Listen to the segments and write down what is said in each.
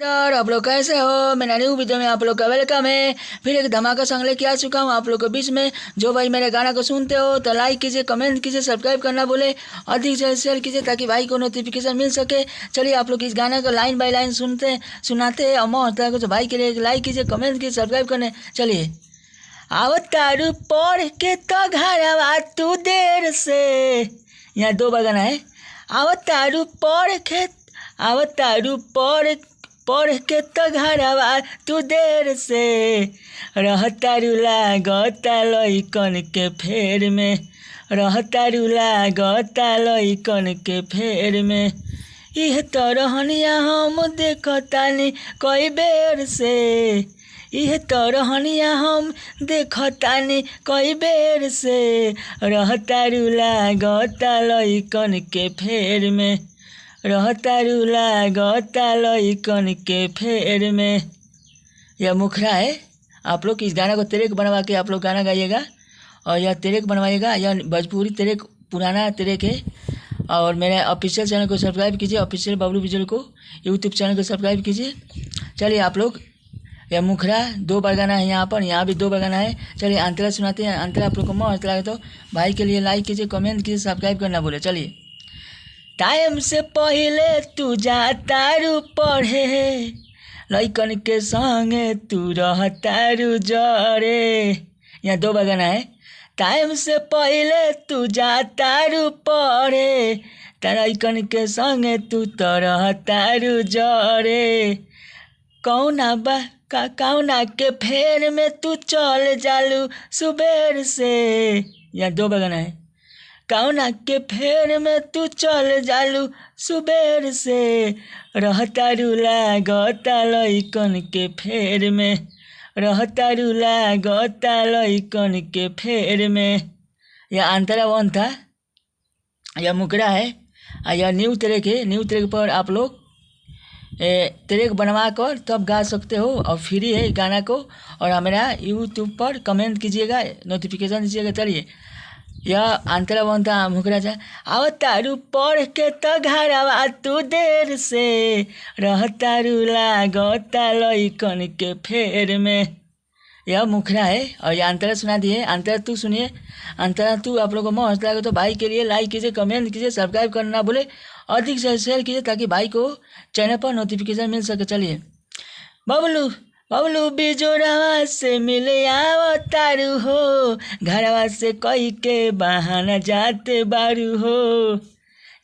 यार आप लोग कैसे हो। मेरा न्यू वीडियो में आप लोग का वेलकम है। फिर एक धमाका सॉन्ग लेके आ चुका हूँ आप लोग के बीच में। जो भाई मेरे गाना को सुनते हो तो लाइक कीजिए, कमेंट कीजिए, सब्सक्राइब करना बोले अधिक से शेयर कीजिए ताकि भाई को नोटिफिकेशन मिल सके। चलिए आप लोग इस गाने को लाइन बाय लाइन सुनाते हैं और मौत को तो भाई के लिए लाइक कीजिए, कमेंट कीजिए, सब्सक्राइब करने। चलिए। आवतारू पढ़ के तो घरवा तू देर से, यहाँ दो बार गाना है। आवतारू पढ़ के तो घरवा तू देर से, रहतारू लागता लइकन के फेर में, रहतारू लागता लइकन के फेर में। इह तो रहनिया हम देखतानी कई बेर से, इह तो रहनिया हम देखतानी कई बेर से, रहतारू लागता लइकन के फेर में, रहतारू लागता लइकन के फेर में। यह मुखरा है। आप लोग इस गाना को तेरेक बनवा के आप लोग गाना गाइएगा और यह तेरेक बनवाइएगा। यह भोजपुरी तेरेक पुराना तेरेक है। और मेरे ऑफिशियल चैनल को सब्सक्राइब कीजिए, ऑफिशियल बबलू विजुअल को यूट्यूब चैनल को सब्सक्राइब कीजिए। चलिए आप लोग, यह मुखरा दो बार गाना है यहाँ पर, यहाँ भी दो बार गाना है। चलिए अंतरा सुनाते हैं। अंतरा आप लोग को मस्त लगे तो भाई के लिए लाइक कीजिए, कमेंट कीजिए, सब्सक्राइब करना बोले। चलिए। टाइम से पहले तू जातारू पढ़े, लइकन के संगे तू रहतारू जरे। यहाँ दो बार गाना है। टाइम से पहले तू जातारू पढ़े, लइकन के संगे तू तो रहतारू जरे। कौना के फेर में तू चल जालू सुबेर से। यहाँ दो बार गाना है। कौना के फेर में तू चल जालू सुबेर से, रहतारू लागता लइकन के फेर में, रहतारू लागता लइकन के फेर में। यह अंतरा वन था, यह मुकरा है और यह न्यू ट्रैक है। न्यू ट्रैक पर आप लोग ट्रैक बनवा कर तब गा सकते हो और फ्री है गाना को। और हमारा यूट्यूब पर कमेंट कीजिएगा, नोटिफिकेशन दीजिएगा। चलिए। यह अंतरा बनता मुकरा था। आवतारू पढ़ के तो घरवा तू देर से, रहतारू लागता लइकन के फेर में। यह मुखरा है और यह अंतरा सुना दिए। अंतरा तू सुनिए। अंतरा तू आप लोग को मस्त लगे तो भाई के लिए लाइक कीजिए, कमेंट कीजिए, सब्सक्राइब करना बोले अधिक से शेयर कीजिए ताकि भाई को चैनल पर नोटिफिकेशन मिल सके। चलिए। बबलू बिजोड़वा से मिले आवतारू हो, घरवा से कई के बहाना जाते बारू हो।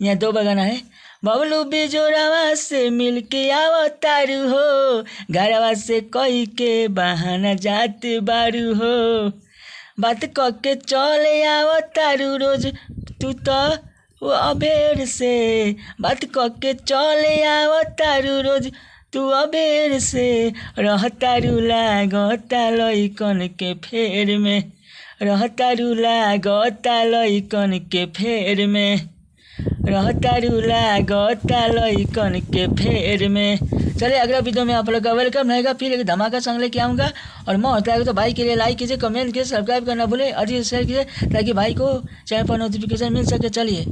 यहाँ दो बार गाना है। बबलू बिजोड़वा से मिल के आवतारू हो, घरवा से कई के बहाना जाते बारू हो। बात क के चले आवतारू रोज तू तो अबेर से, बात क के चले आवतारू रोज तू अबेर से, रहतारू लागता लइकन के फेर में, रहतारू लागता लइकन के फेर में, रहतारू लागता लइकन के फेर में। चलिए अगला वीडियो में आप लोग का वेलकम रहेगा। फिर एक धमाका सॉन्ग लेके आऊँगा और मौत लगे तो भाई के लिए लाइक कीजिए, कमेंट कीजिए, सब्सक्राइब करना भूले, अधिक शेयर कीजिए ताकि भाई को चैनल पर नोटिफिकेशन मिल सके। चलिए।